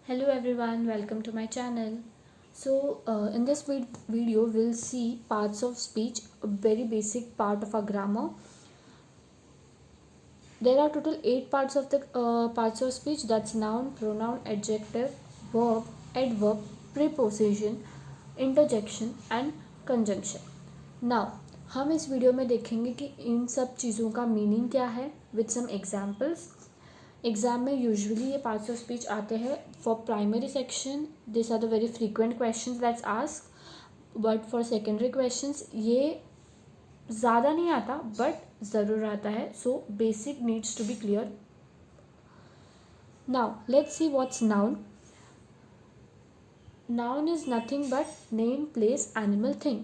Hello everyone, welcome to my channel. In this video, we'll see parts of speech, a very basic part of our grammar. There are total 8 parts of the parts of speech. That's noun, pronoun, adjective, verb, adverb, preposition, interjection and conjunction. Now, हम इस video में देखेंगे कि इन सब चीज़ों का meaning क्या है विद सम एग्जाम्पल्स. एग्ज़ाम में यूजुअली ये पार्ट्स ऑफ स्पीच आते हैं for primary section. This are the very frequent questions that's ask. But for secondary questions ये ज़्यादा नहीं आता बट ज़रूर आता है. So basic needs to be clear. Now let's see what's noun. Noun is nothing but name, place, animal, thing.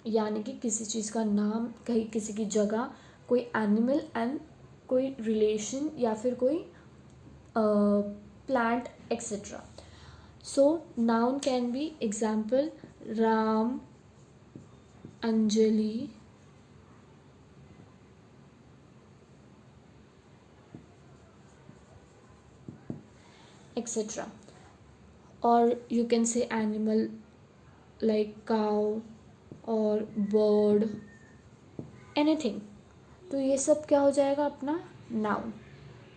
यानी कि किसी चीज़ का नाम, कहीं किसी की जगह, कोई एनिमल एंड कोई रिलेशन या फिर कोई plant etcetera. So noun can be example Ram, Anjali, etc. Or you can say animal like cow or bird, anything. तो ये सब क्या हो जाएगा अपना noun.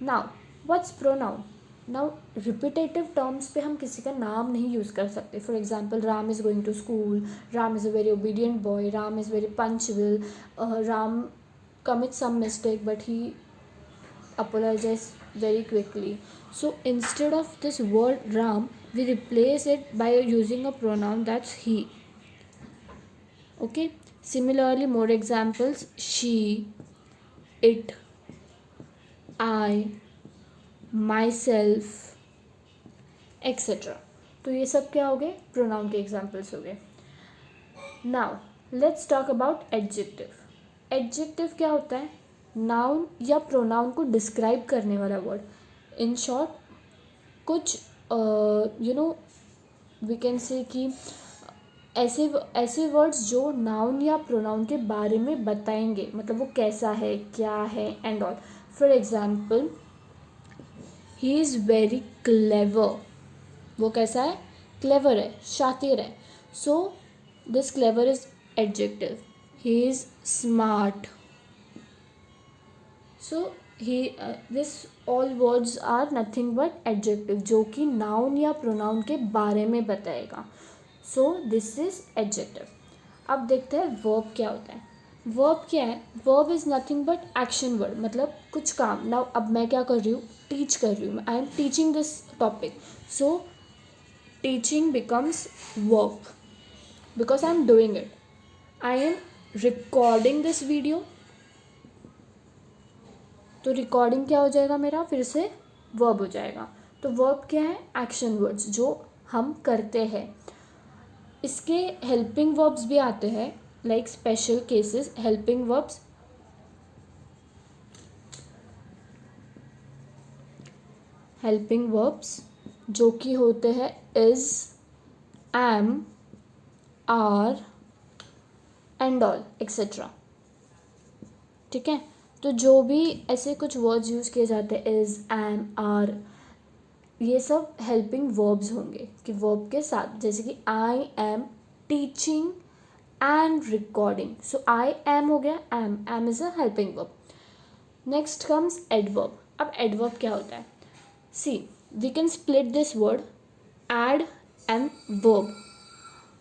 Now what's pronoun. Now repetitive terms पे हम किसी का नाम नहीं यूज़ कर सकते. For example Ram is going to school, Ram is a very obedient boy, Ram is very punctual, Ram commit some mistake but he apologize very quickly. So instead of this word Ram, we replace it by using a pronoun that's he. Okay. Similarly, more examples: she, it, I, myself, etc. तो ये सब क्या हो गए? Pronoun के examples हो गए. Now let's talk about adjective. Adjective क्या होता है? नाउन या प्रोनाउन को डिस्क्राइब करने वाला वर्ड. इन शॉर्ट कुछ वी कैन से कि ऐसे वर्ड्स जो नाउन या प्रोनाउन के बारे में बताएंगे, मतलब वो कैसा है, क्या है and all. For example, he is very clever. वो कैसा है? क्लेवर है, शातिर है. So this clever is adjective. He is smart. So this all words are nothing but adjective जो कि नाउन या प्रोनाउन के बारे में बताएगा. So this is adjective. अब देखते हैं वर्ब क्या होता है. वर्ब क्या है? Verb is nothing but action word, मतलब कुछ काम. नाउ अब मैं क्या कर रही हूँ? टीच कर रही हूँ. आई am teaching this topic. So teaching becomes work because I am doing it. I am recording this video. तो रिकॉर्डिंग क्या हो जाएगा मेरा? फिर से वर्ब हो जाएगा. तो वर्ब क्या है? एक्शन वर्ड्स जो हम करते हैं. इसके हेल्पिंग वर्ब्स भी आते हैं, like special cases. Helping verbs जो कि होते हैं is, am, are and all etcetera. ठीक है. तो जो भी ऐसे कुछ वर्ड्स यूज़ किए जाते हैं, इज, एम, आर, ये सब हेल्पिंग वर्ब्स होंगे कि वर्ब के साथ. जैसे कि I am teaching and recording. So I am हो गया am. Am is a helping verb. Next comes adverb. अब एडवर्ब क्या होता है? See, we can split this word ad and verb.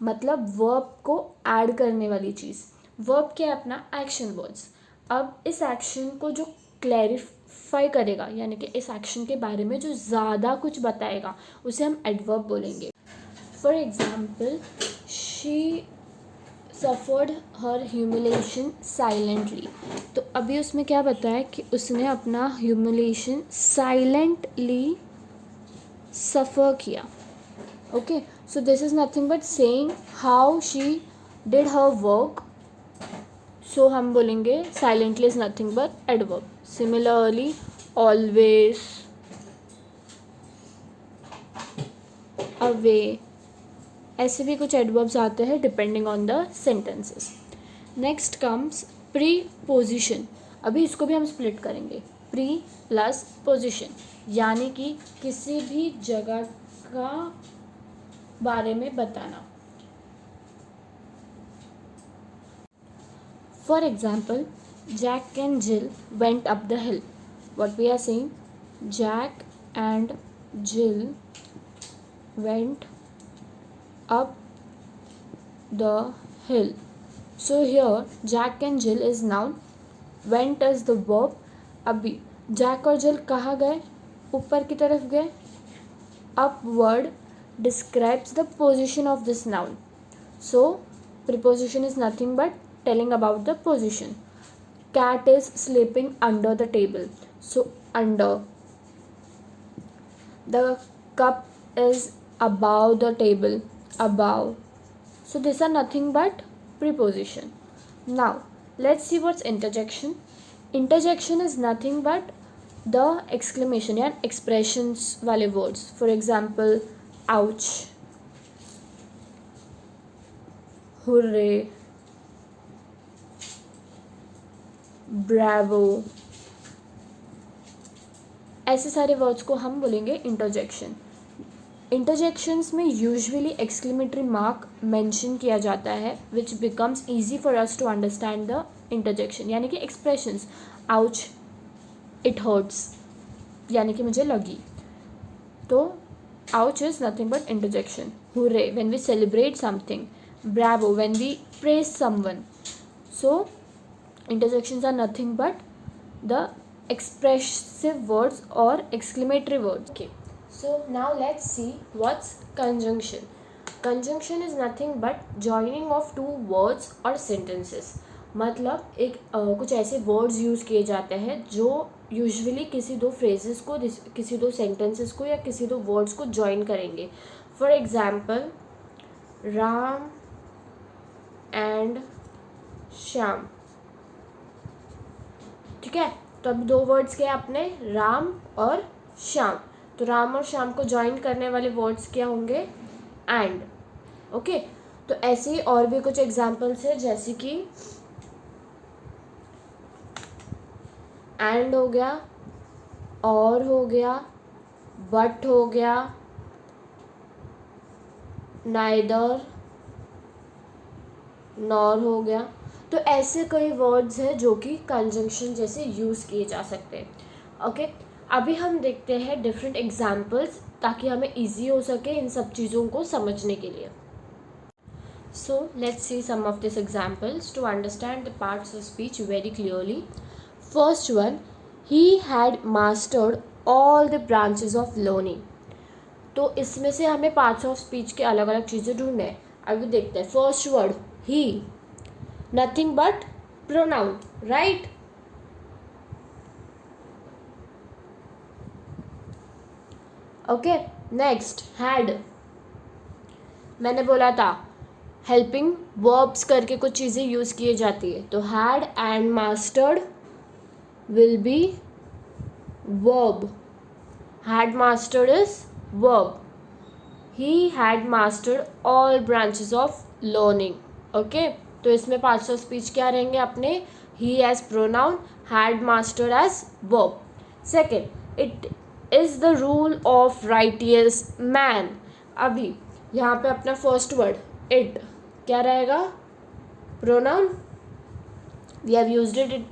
मतलब वर्ब को ऐड करने वाली चीज़. वर्ब क्या है? अपना एक्शन वर्ड्स. अब इस एक्शन को जो क्लैरिफाई करेगा, यानी कि इस एक्शन के बारे में जो ज़्यादा कुछ बताएगा, उसे हम एडवर्ब बोलेंगे. For example, she suffered her humiliation silently. तो अभी उसमें क्या बताया कि उसने अपना ह्यूमिलेशन साइलेंटली सफ़र किया. Okay. So this is nothing but saying how she did her work. So हम बोलेंगे silently is nothing but adverb. Similarly, always, away, ऐसे भी कुछ एडवर्ब्स आते हैं depending on the sentences. Next comes preposition. अभी इसको भी हम स्प्लिट करेंगे. प्री प्लस पोजीशन, यानी कि किसी भी जगह का बारे में बताना. For example, Jack and Jill went up the hill. What we are saying? Jack and Jill went up the hill. So here Jack and Jill is noun, went is the verb. अभी Jack और Jill कहाँ गए? ऊपर की तरफ गए. Upward describes the position of this noun. So preposition is nothing but telling about the position. Cat is sleeping under the table. So under. The cup is above the table. Above. So these are nothing but preposition. Now let's see what's interjection. Interjection is nothing but the exclamation या expressions वाले words. For example, ouch, hooray, bravo, ऐसे सारे words को हम बोलेंगे interjection. Interjections में usually exclamatory mark mention किया जाता है which becomes easy for us to understand the interjection, यानी कि एक्सप्रेशंस. आउच, इट हर्ट्स, यानी कि मुझे लगी. तो ouch is nothing but interjection. Hooray when we celebrate something. Bravo when we praise someone. So interjections are nothing but the expressive words or exclamatory words. Okay, so now let's see what's conjunction. Conjunction is nothing but joining of two words or sentences. मतलब एक कुछ ऐसे words use किए जाते हैं जो usually किसी दो phrases को, किसी दो sentences को या किसी दो words को join करेंगे. For example, Ram and Shyam. ठीक है, तो अब दो वर्ड्स क्या अपने, राम और श्याम. तो राम और श्याम को ज्वाइन करने वाले वर्ड्स क्या होंगे, एंड. ओके, तो ऐसे ही और भी कुछ एग्जांपल्स है, जैसे कि एंड हो गया, और हो गया, बट हो गया, नाइदर, नॉर हो गया. तो ऐसे कई वर्ड्स हैं जो कि कंजंक्शन जैसे यूज़ किए जा सकते हैं. ओके, अभी हम देखते हैं डिफरेंट एग्जांपल्स ताकि हमें इजी हो सके इन सब चीज़ों को समझने के लिए. So let's see some of this examples to understand the parts of speech very clearly. First one, he had mastered all the branches of learning. तो इसमें से हमें पार्ट्स ऑफ स्पीच के अलग अलग चीज़ें ढूंढने हैं. अभी देखते हैं. First word he, nothing but pronoun, right? Okay, next had. मैंने बोला था हेल्पिंग वर्ब्स करके कुछ चीज़ें यूज़ किए जाती है. तो had and mastered will be verb. Had mastered is verb. He had mastered all branches of learning. Okay, तो इसमें पार्ट्स ऑफ स्पीच क्या रहेंगे अपने, he as pronoun, had mastered as verb. Second, it is the rule of righteous man. अभी यहाँ पे अपना first word it क्या रहेगा, pronoun. We have used it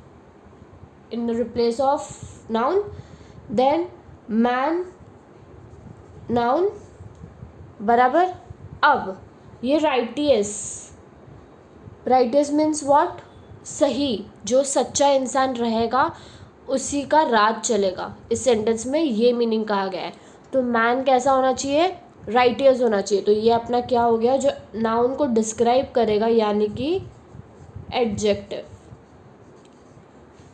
in replace of noun. Then man, noun, बराबर. अब ये राइटियस, राइटियस मीन्स व्हाट, सही, जो सच्चा इंसान रहेगा उसी का राज चलेगा. इस सेंटेंस में ये मीनिंग कहा गया है. तो मैन कैसा होना चाहिए, राइटियस होना चाहिए. तो ये अपना क्या हो गया, जो नाउन को डिस्क्राइब करेगा, यानी कि adjective.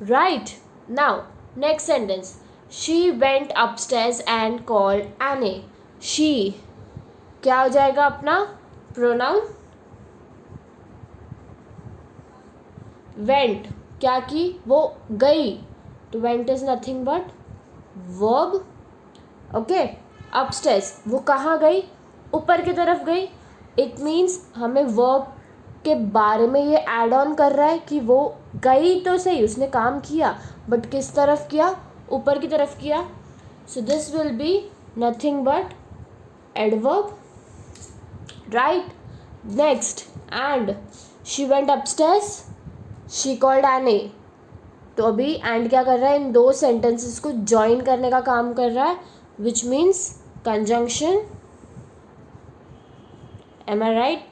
Right. Now next sentence, she went upstairs and called any. She क्या हो जाएगा अपना, प्रोनाउन. वेंट क्या की, वो गई. तो went is nothing but verb. Okay, upstairs वो कहाँ गई, ऊपर की तरफ गई. इट मीन्स हमें वर्ब के बारे में ये ऐड ऑन कर रहा है कि वो गई तो सही, उसने काम किया, बट किस तरफ किया, ऊपर की तरफ किया, so this will be nothing but adverb, right. Next, and she went upstairs, she called एने. तो अभी एंड क्या कर रहा है, इन दो सेंटेंसेस को ज्वाइन करने का काम कर रहा है, which means conjunction. Am I right?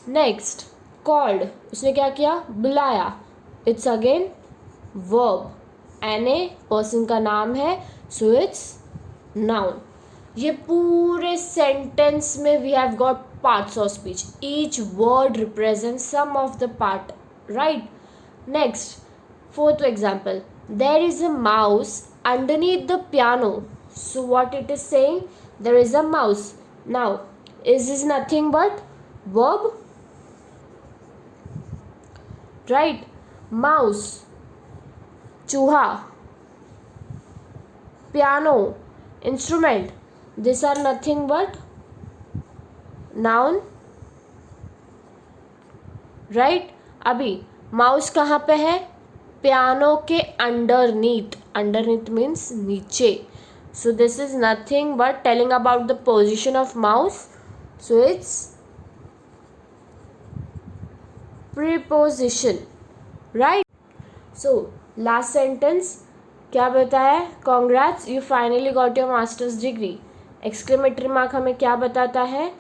Next, called, उसने क्या किया, बुलाया. It's again verb. Any person का नाम है, सो इट्स नाउन. ये पूरे सेंटेंस में we have got parts of speech. Each word represent some of the part, right. Next, fourth example, there is a mouse underneath the piano. So what it is saying, there is a mouse. Now is this nothing but verb, right? Mouse, चूहा, piano, instrument, these are nothing but noun, right? अभी mouse कहाँ पे है, piano के underneath. Underneath means नीचे. सो this is nothing but telling about the position of mouse. So it's preposition, right. So last sentence क्या बताया, congrats you finally got your master's degree. Exclamatory mark हमें क्या बताता है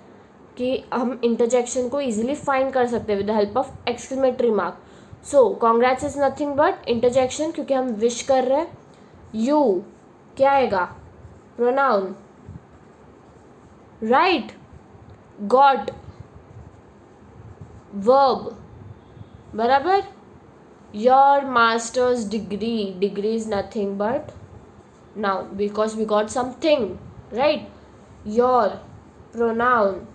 कि हम इंटरजेक्शन को इजीली फाइंड कर सकते हैं with the help of exclamatory mark. So congrats is nothing but interjection, क्योंकि हम विश कर रहे हैं. यू क्या आएगा, प्रोनाउन, राइट. गॉट वर्ब, बराबर. Your master's degree, degree is nothing but noun because we got something, right. Your pronoun,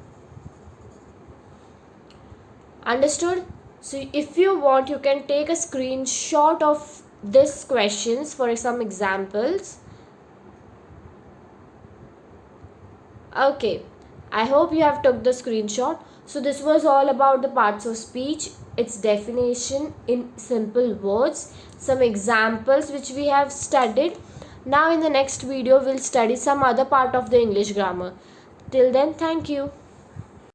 understood. So if you want, you can take a screenshot of this questions for some examples. Okay, I hope you have took the screenshot. So this was all about the parts of speech, its definition in simple words, some examples which we have studied. Now in the next video we'll study some other part of the English grammar. Till then, thank you.